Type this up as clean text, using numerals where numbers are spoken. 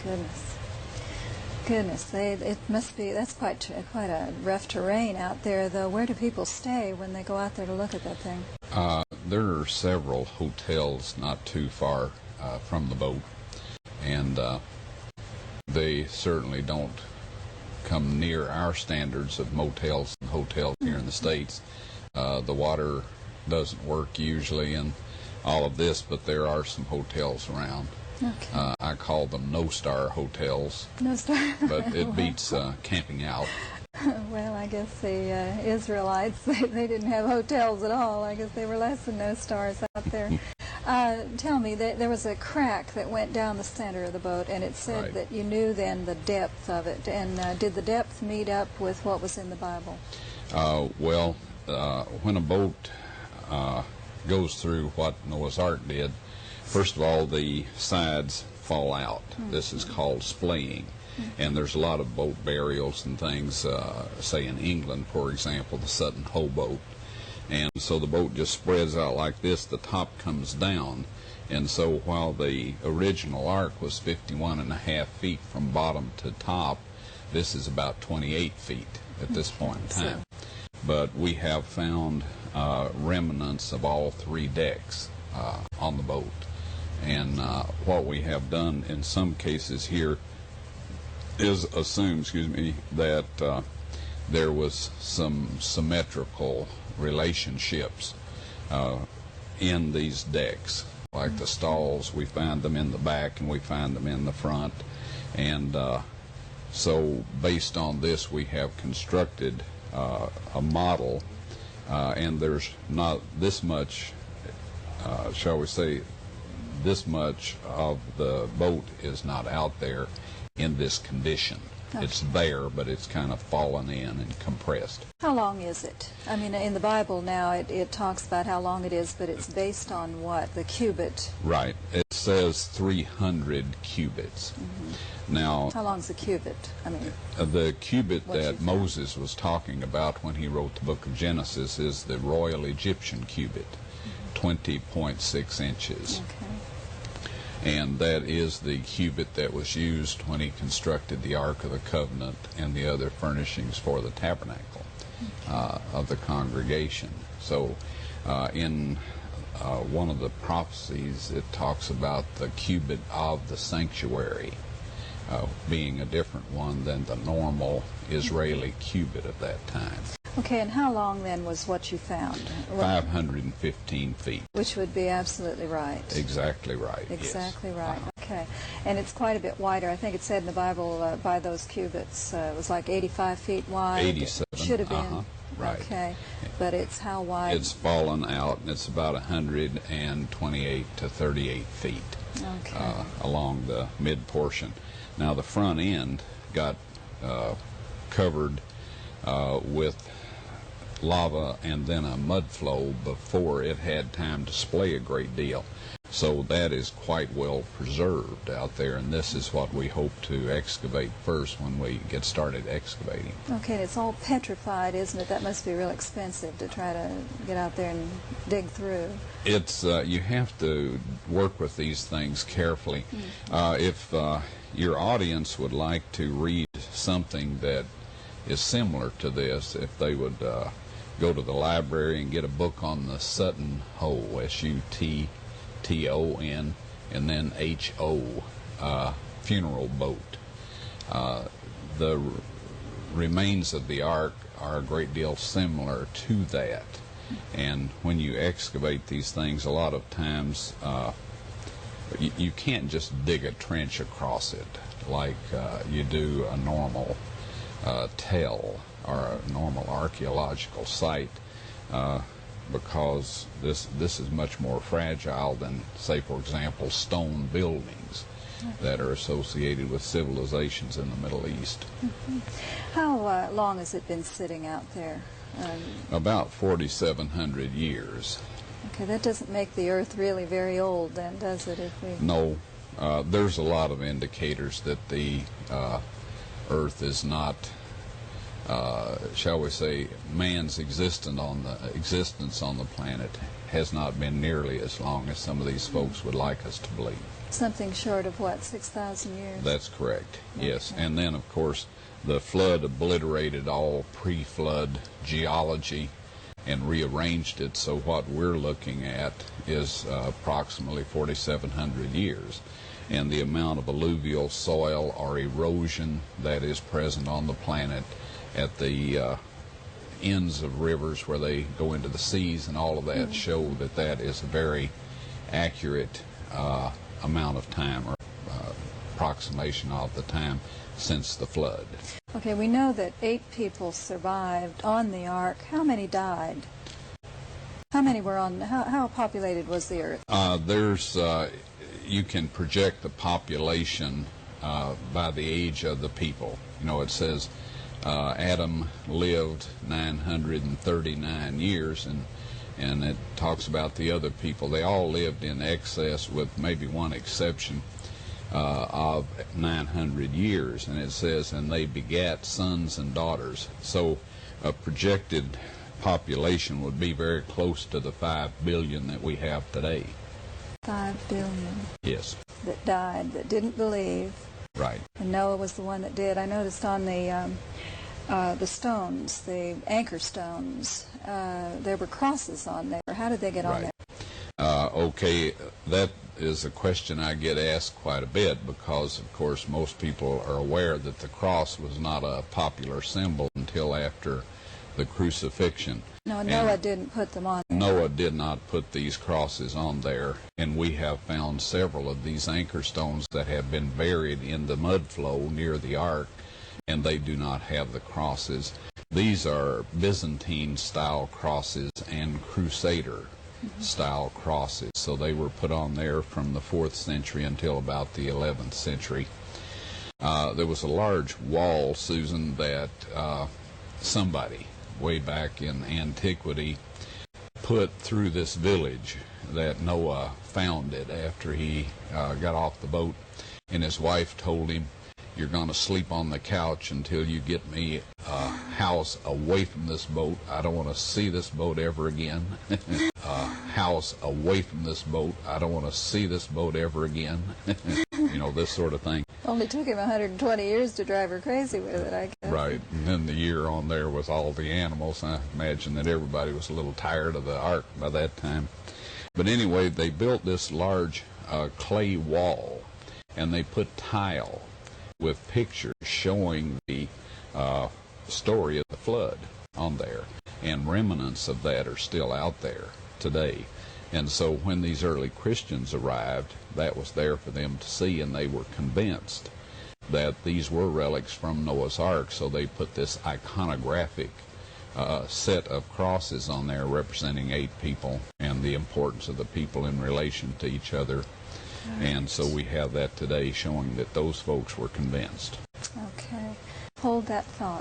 goodness. Goodness, it must be, that's quite a rough terrain out there, though. Where do people stay when they go out there to look at that thing? There are several hotels not too far from the boat, and they certainly don't come near our standards of motels and hotels here in the States. The water doesn't work usually in all of this, but there are some hotels around. Okay. I call them no-star hotels. No-star. But it beats camping out. Well, I guess the Israelites, they didn't have hotels at all. I guess they were less than no-stars out there. Tell me, there was a crack that went down the center of the boat, and it said Right. that you knew then the depth of it. And did the depth meet up with what was in the Bible? Well, when a boat goes through what Noah's Ark did, first of all, the sides fall out. Mm-hmm. This is called splaying. Mm-hmm. And there's a lot of boat burials and things, say in England, for example, the Sutton Hoe boat. And so the boat just spreads out like this, the top comes down. And so while the original ark was 51.5 feet from bottom to top, this is about 28 feet at this point in time. But we have found remnants of all three decks on the boat. And what we have done in some cases here is assume, that there was some symmetrical relationships in these decks. Like the stalls, we find them in the back and we find them in the front. And so based on this, we have constructed a model, and there's not this much, shall we say, this much of the boat is not out there in this condition. Okay. It's there, but it's kind of fallen in and compressed. How long is it? I mean, in the Bible now it talks about how long it is, but it's based on what? The cubit? Right. It says 300 cubits. Mm-hmm. Now, how long is a cubit? I mean, the cubit that Moses was talking about when he wrote the book of Genesis is the Royal Egyptian cubit, 20.6 inches. Okay. And that is the cubit that was used when he constructed the Ark of the Covenant and the other furnishings for the tabernacle of the congregation. So in one of the prophecies, it talks about the cubit of the sanctuary being a different one than the normal Israeli cubit of that time. Okay, and how long then was what you found? 515 feet. Which would be absolutely right. Exactly right. Exactly yes. right. Okay. And it's quite a bit wider. I think it said in the Bible by those cubits it was like 85 feet wide. 87. Should have been. Right. Okay. But it's how wide? It's fallen out, and it's about 128 to 38 feet along the mid portion. Now the front end got covered with lava and then a mud flow before it had time to splay a great deal. So that is quite well preserved out there, and this is what we hope to excavate first when we get started excavating. Okay, and it's all petrified, isn't it? That must be real expensive to try to get out there and dig through. It's you have to work with these things carefully. If your audience would like to read something that is similar to this, if they would go to the library and get a book on the Sutton Hoe, S-U-T-T-O-N, and then H-O, funeral boat. The remains of the Ark are a great deal similar to that. And when you excavate these things, a lot of times you can't just dig a trench across it like you do a normal tell or a normal archaeological site, because this is much more fragile than, say, for example, stone buildings that are associated with civilizations in the Middle East. How long has it been sitting out there? About 4,700 years. Okay, that doesn't make the Earth really very old then, does it? No. There's a lot of indicators that the Earth is not, shall we say, man's existence on the planet has not been nearly as long as some of these folks would like us to believe. Something short of what, 6,000 years? That's correct, yes. Okay. And then, of course, the flood obliterated all pre-flood geology and rearranged it, so what we're looking at is approximately 4,700 years. And the amount of alluvial soil or erosion that is present on the planet at the ends of rivers where they go into the seas and all of that show that that is a very accurate amount of time, or approximation of the time since the flood. Okay, we know that 8 people survived on the ark. How many died? How many were on, how populated was the earth? You can project the population by the age of the people. You know, it says Adam lived 939 years, and it talks about the other people. They all lived in excess, with maybe one exception, of 900 years. And it says, and they begat sons and daughters. So a projected population would be very close to the 5 billion that we have today. 5 billion. Yes. That died, that didn't believe. Right. And Noah was the one that did. I noticed on the stones, the anchor stones, there were crosses on there. How did they get on there? Okay, that is a question I get asked quite a bit, because, of course, most people are aware that the cross was not a popular symbol until after the crucifixion. No, Noah didn't put them on there. Noah did not put these crosses on there, and we have found several of these anchor stones that have been buried in the mud flow near the ark, and they do not have the crosses. These are Byzantine-style crosses and Crusader-style crosses, so they were put on there from the 4th century until about the 11th century. There was a large wall, Susan, that somebody way back in antiquity put through this village that Noah founded after he got off the boat, and his wife told him, "You're going to sleep on the couch until you get me a house away from this boat. I don't want to see this boat ever again." House away from this boat. I don't want to see this boat ever again. You know, this sort of thing. Only took him 120 years to drive her crazy with it, I guess. Right. And then the year on there with all the animals. I imagine that everybody was a little tired of the ark by that time. But anyway, they built this large clay wall, and they put tile with pictures showing the story of the flood on there. And remnants of that are still out there today. And so when these early Christians arrived, that was there for them to see, and they were convinced that these were relics from Noah's Ark, so they put this iconographic set of crosses on there representing 8 people and the importance of the people in relation to each other. Right. And so we have that today showing that those folks were convinced. Okay. Hold that thought.